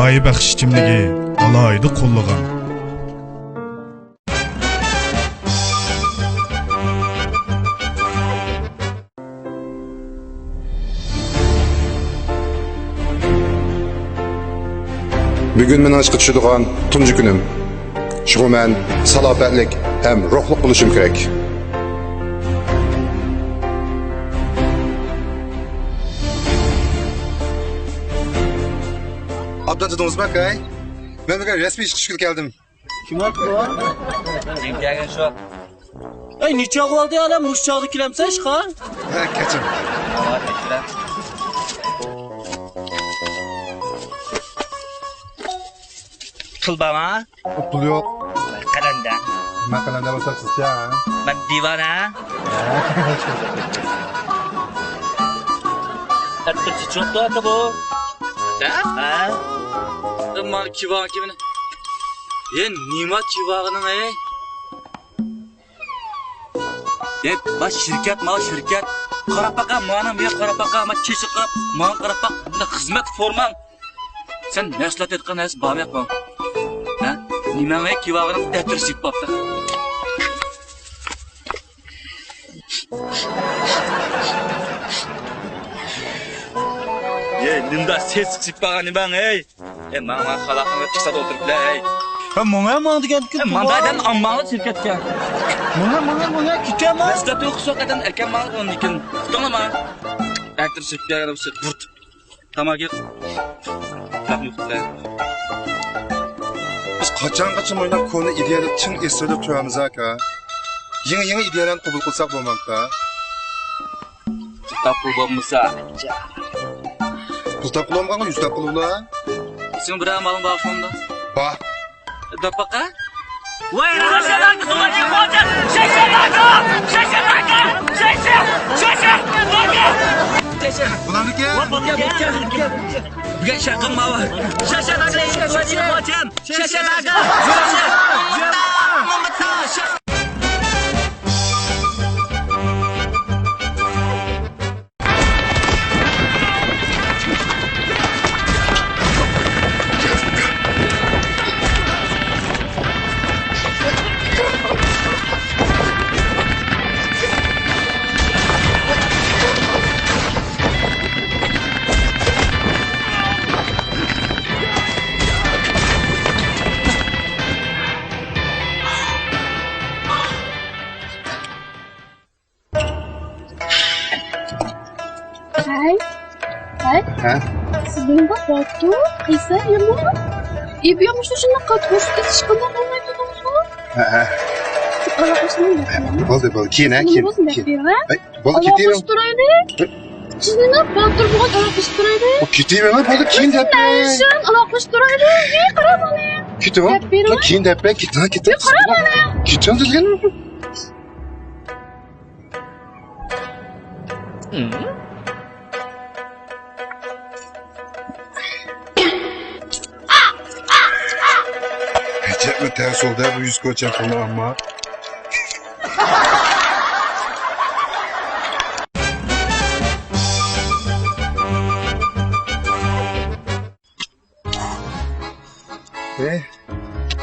chiroyi baxsh ichimligi alohida qo'llagan. Bugün men aşkı tushadigan tunji kunim. Shu men salobatlik ham ruhliq bo'lishim kerak. Abdadınız bak ay. Ben bugün resmi iş çıkıp geldim. Kim attı bu? Kim gelgen şu? Ay neçe oldu ya lan? Muş çağdı kilemse işka? Ha, kaçım. Aa, teşekkürler. Pul bana. Pul yok. Kalenda. Makalanda basarsınız ya. Ben divana. Hatta çok da bu. Da? Ha? Mal kiva kimine? Ye nima kivağının ay? Ye baş şirket mal şirket. Qarapaka manam ya qarapaka ma keşik qilib, man qarapak bunda xizmat formam. Sen naslat etgan as bam yapma. Ha? Nima ay kivağının daftar sipapta. Ye nimda ses çıkpagan nima ey? Mama xalaqni qisat o'tiriblar ey. Ha manga degan kim? Mandadan ammalı şirketga. Manga kitama. Naslat o'qishaqadan akamal o'nikin. To'lama. Daftar sipga o'sib burt. Tamaga. Tam yo'qlar. Biz qachon o'ylab konu ideyani chin esirda turamiz aka. Yangi ideyalarni qabul qilsak bo'lmoqda. Tapul bo'lmasa. Pul topilmagan 100 topilula. Sen bir amalın var sonunda. Bah. Dapaka? Vay rahatsızlar kıvacı kıvacı! Şeşelaka! Şeşelaka! Şeşe! Bular ne ki? Bir şakın mı var? Şeşelaka! Şeşelaka! Hai. Ha? Sebelum foto, Isa ya bu. Ibu yang mesti nak kat bos itu sekarang mana itu kamu? Ha. Kalau aku nak. Boldu. Kiyin ha, kiyin. Ay, boldu Allah kiteyim. kusturaydı. Siz ne yaptır bu kadar Allah kusturaydı? O kiteyim hemen boldu kiyin dep. Sen Allah kusturaydı. Ne kara bana? Kitu o. O kiyin dep. Kitu. Kara bana. Kitu düzgün mü? Acayip mi ters oldu ya bu 100 koçan konu ama.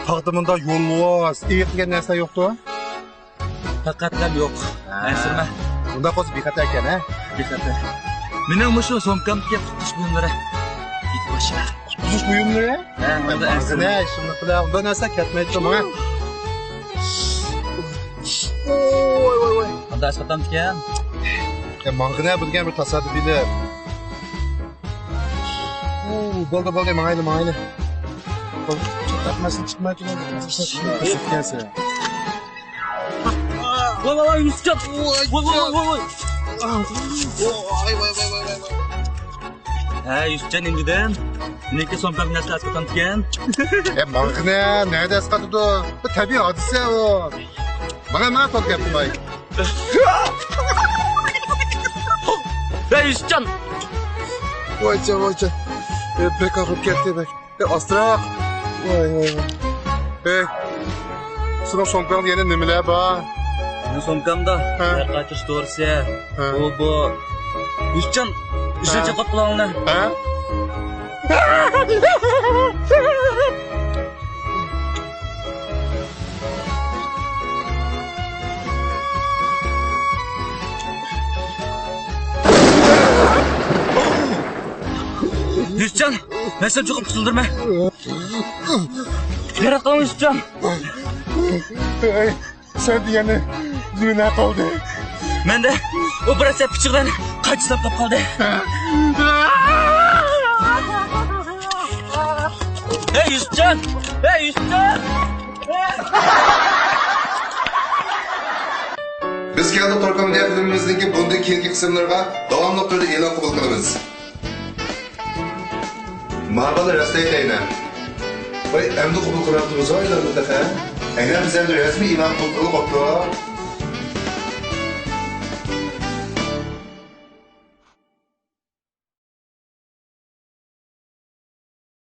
Taqdimında yolvaz, eğitken narsa yoktu. Hakikaten yok. Esirme. Bunda qo'zi bekat ekan, ha? Bekatı. Mening mushu somkamga tutish buyumlari. Git boshqa. Tutuş buyumlari? Ha, bunda esirme. Ne ishimni qilar? Unda narsa ketmaydi menga. Voy. Unda asqatam ekan. Mang'ina bilgan bir tasodifiylar. Bo'ldi, mayli. Chiqmasın chiqmaydi. Voy, Yusufjon. Voy. Ha, Yusufjon indidan. Meniki somkamni narsa asqatam ekan. Mang'ina nerede asqatdi? Bu tabiiy hodisa o. Mana to'g'ri gapirmay. Hey Yusufjon. Voycha. Bek olib ketdi bek. Astroq. Voy. Sınav somkamda yine nimeler var? Ne somkamda? Yer qaytirish to'g'risi. Bu. Yusufjon, ishoncha qotqilanglar. Ha? Yusufcan, ben seni çok kısıldırma. Yarat kalma Yusufcan. Sen diyeni düğüne kaldı. Ben de operasyon piçikten kaçsam kap kaldı. Hey Yusufcan! Hey Yusufcan! Biz keldi Torkom diye filmimizdeki bundan keyingi qismlarga davamlı türde e'lon qabul qilamiz. Ma'bala rastlaytayna. Voy, endi qabul qilyapmiz oylarni dafa. Agar bizlar rasmiy e'lon qilib qo'yib